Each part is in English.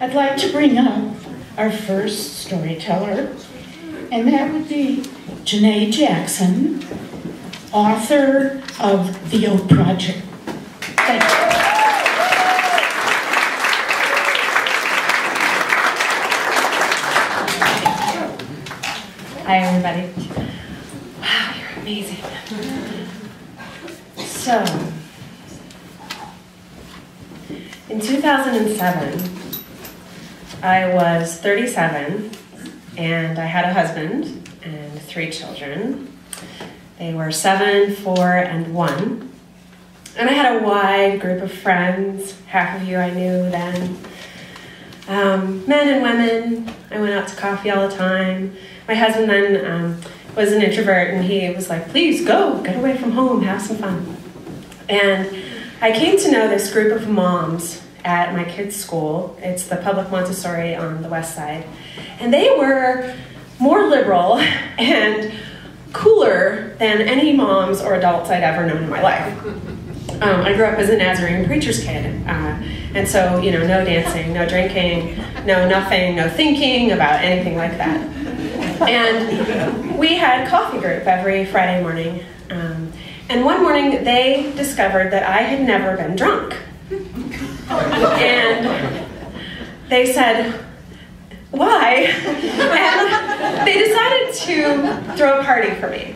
I'd like to bring up our first storyteller, and that would be Jene Jackson, author of The Oak Project. Thank you. Hi, everybody. Wow, you're amazing. So, in 2007, I was 37, and I had a husband and 3 children. They were 7, 4, and 1. And I had a wide group of friends. Half of you I knew then. Men and women. I went out to coffee all the time. My husband then was an introvert, and he was like, please go, get away from home, have some fun. And I came to know this group of moms at my kids' school. It's the public Montessori on the west side. And they were more liberal and cooler than any moms or adults I'd ever known in my life. I grew up as a Nazarene preacher's kid, and so, you know, no dancing, no drinking, no nothing, no thinking about anything like that. And we had coffee group every Friday morning, and one morning they discovered that I had never been drunk. And they said, why? And they decided to throw a party for me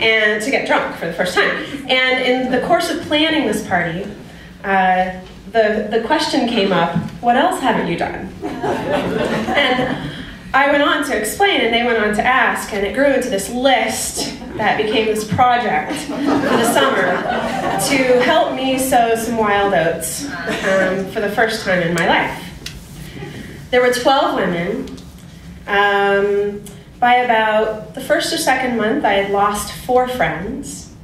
and to get drunk for the first time. And in the course of planning this party, the question came up, what else haven't you done? And I went on to explain, and they went on to ask, and it grew into this list that became this project for the summer to help me sow some wild oats for the first time in my life. There were 12 women. By about the first or second month, I had lost 4 friends.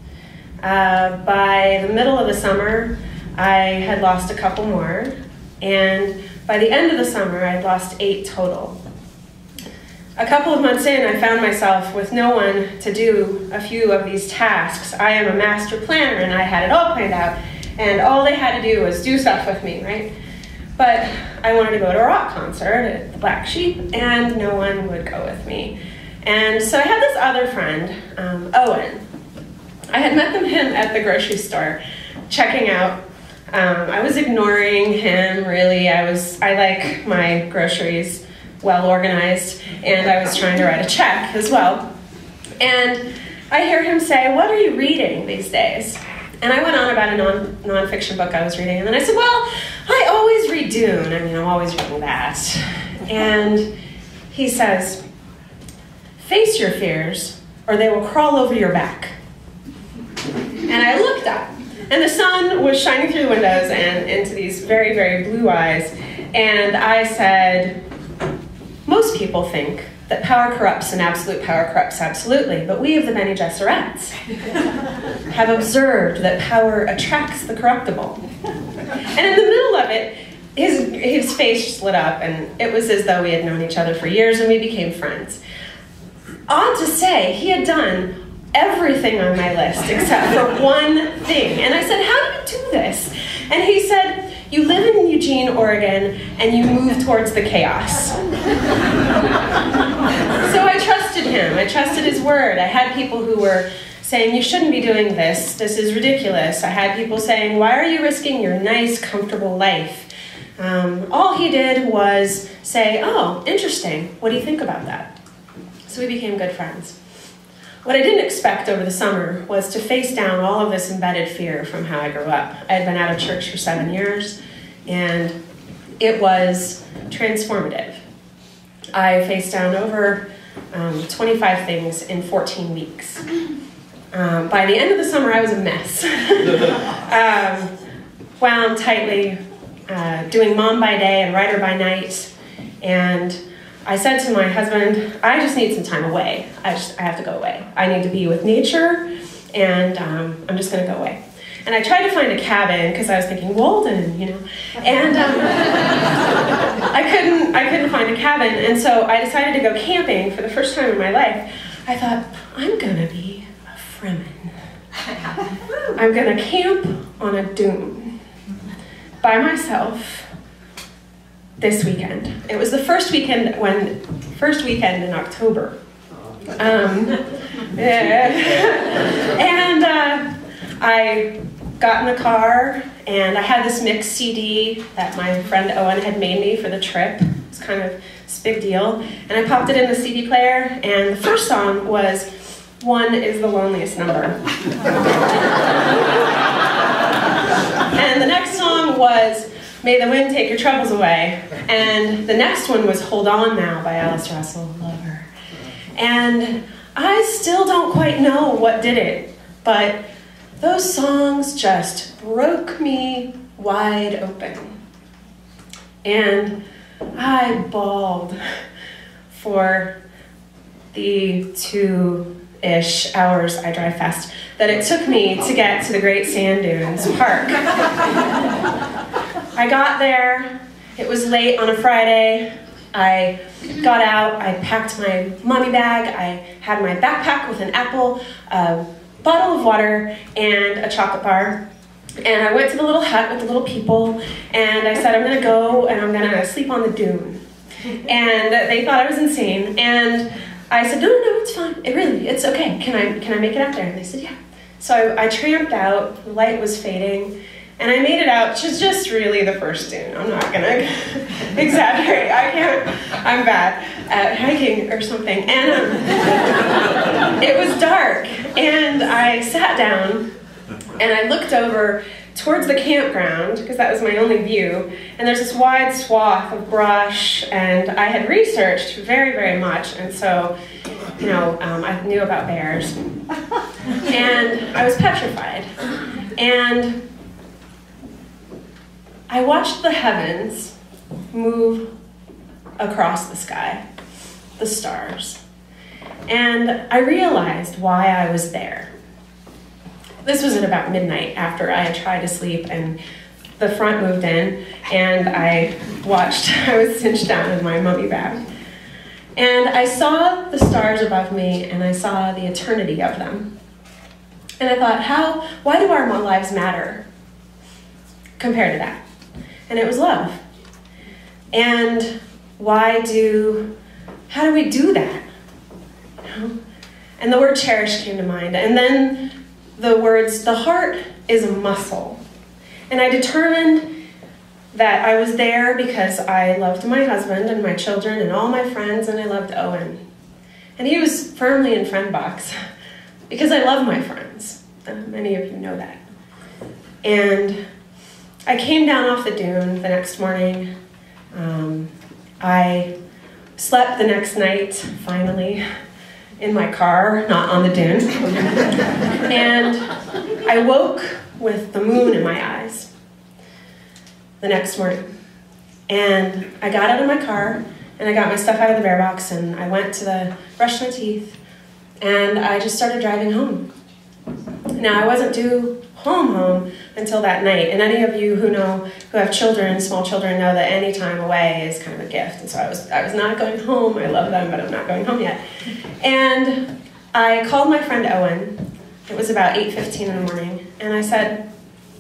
By the middle of the summer, I had lost a couple more. And by the end of the summer, I had lost 8 total. A couple of months in, I found myself with no one to do a few of these tasks. I am a master planner, and I had it all planned out, and all they had to do was do stuff with me, right? But I wanted to go to a rock concert at the Black Sheep, and no one would go with me. And so I had this other friend, Owen. I had met him at the grocery store, checking out. I was ignoring him, really. I like my groceries well organized, and I was trying to write a check as well. And I hear him say, what are you reading these days? And I went on about a nonfiction book I was reading, and then I said, well, I always read Dune. I mean, I'm always reading that. And he says, face your fears, or they will crawl over your back. And I looked up, and the sun was shining through the windows and into these very, very blue eyes, and I said, most people think that power corrupts and absolute power corrupts absolutely, but we of the Bene Gesserats have observed that power attracts the corruptible. And in the middle of it, his face just lit up, and it was as though we had known each other for years, and we became friends. Odd to say, he had done everything on my list except for one thing. And I said, how do you do this? And he said, you live in Eugene, Oregon, and you move towards the chaos. So I trusted him. I trusted his word. I had people who were saying, you shouldn't be doing this. This is ridiculous. I had people saying, why are you risking your nice, comfortable life? All he did was say, oh, interesting. What do you think about that? So we became good friends. What I didn't expect over the summer was to face down all of this embedded fear from how I grew up. I had been out of church for 7 years, and it was transformative. I faced down over 25 things in 14 weeks. By the end of the summer, I was a mess. Wound tightly, doing mom by day and writer by night, and I said to my husband, I just need some time away. I have to go away. I need to be with nature, and I'm just going to go away. And I tried to find a cabin because I was thinking Walden, you know, and I couldn't find a cabin, and so I decided to go camping for the first time in my life. I thought, I'm going to be a Fremen. I'm going to camp on a dune by myself this weekend. It was the first weekend in October. And I got in the car, and I had this mix CD that my friend Owen had made me for the trip. It was kind of this big deal. And I popped it in the CD player, and the first song was "One is the Loneliest Number." And the next song was "May the Wind Take Your Troubles Away." And the next one was "Hold On Now" by Alice Russell, love her. And I still don't quite know what did it, but those songs just broke me wide open. And I bawled for the 2-ish hours, I drive fast, that it took me to get to the Great Sand Dunes Park. I got there, it was late on a Friday. I got out, I packed my mommy bag, I had my backpack with an apple, a bottle of water, and a chocolate bar. And I went to the little hut with the little people, and I said, I'm gonna go and I'm gonna sleep on the dune. And they thought I was insane. And I said, no, it's fine. It's okay. Can I make it out there? And they said, yeah. So I tramped out, the light was fading, and I made it out to just really the first dune. I'm not gonna exaggerate. I'm bad at hiking or something. And it was dark, and I sat down, and I looked over towards the campground, because that was my only view, and there's this wide swath of brush, and I had researched very, very much, and so, I knew about bears. And I was petrified. And I watched the heavens move across the sky, the stars, and I realized why I was there. This was at about midnight after I had tried to sleep, and the front moved in, and I was cinched down in my mummy bag. And I saw the stars above me, and I saw the eternity of them. And I thought, why do our lives matter compared to that? And it was love. And how do we do that? And the word cherish came to mind. And then the words, the heart is a muscle. And I determined that I was there because I loved my husband and my children and all my friends, and I loved Owen. And he was firmly in friend box because I love my friends. Many of you know that. And I came down off the dune the next morning. I slept the next night, finally, in my car, not on the dune. And I woke with the moon in my eyes the next morning. And I got out of my car, and I got my stuff out of the bear box, and I went to brush my teeth, and I just started driving home. Now, I wasn't due home until that night, and any of you who have children, small children, know that any time away is kind of a gift. And so I was not going home. I love them, but I'm not going home yet. And I called my friend Owen. It was about 8:15 in the morning, and I said,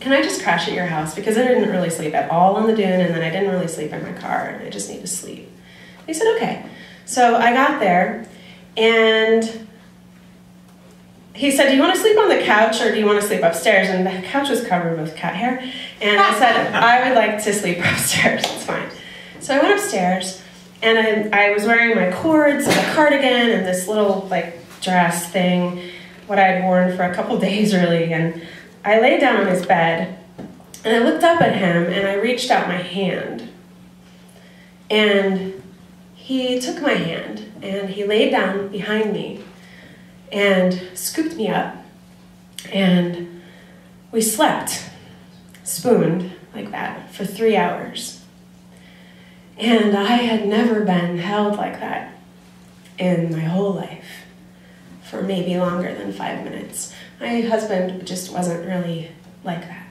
can I just crash at your house? Because I didn't really sleep at all on the dune, and then I didn't really sleep in my car, and I just need to sleep. He said, okay. So I got there, and he said, do you want to sleep on the couch or do you want to sleep upstairs? And the couch was covered with cat hair. And I said, I would like to sleep upstairs, it's fine. So I went upstairs, and I was wearing my cords and a cardigan and this little dress thing, what I had worn for a couple days really. And I lay down on his bed, and I looked up at him, and I reached out my hand. And he took my hand, and he laid down behind me, and scooped me up, and we slept, spooned like that, for 3 hours. And I had never been held like that in my whole life, for maybe longer than 5 minutes. My husband just wasn't really like that.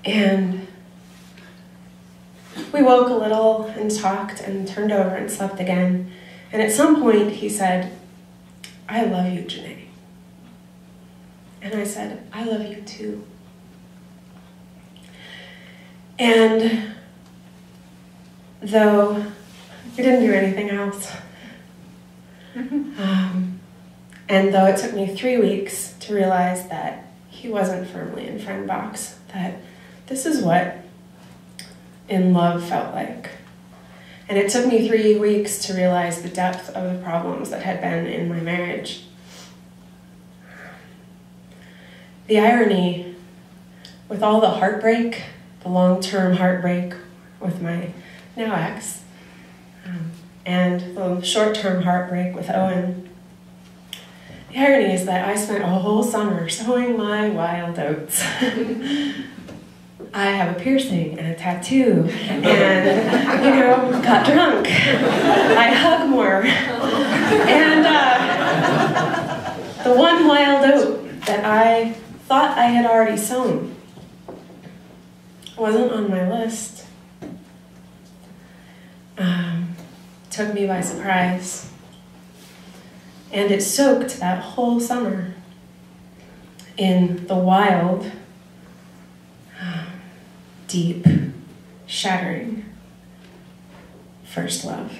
And we woke a little and talked and turned over and slept again. And at some point he said, I love you, Jene. And I said, I love you too. And though we didn't do anything else. And though it took me 3 weeks to realize that he wasn't firmly in friend box, that this is what in love felt like. And it took me 3 weeks to realize the depth of the problems that had been in my marriage. The irony, with all the heartbreak, the long-term heartbreak with my now ex, and the short-term heartbreak with Owen, the irony is that I spent a whole summer sowing my wild oats. I have a piercing and a tattoo and, got drunk. I hug more. And the one wild oat that I thought I had already sown wasn't on my list. Took me by surprise. And it soaked that whole summer in the wild, deep, shattering first love.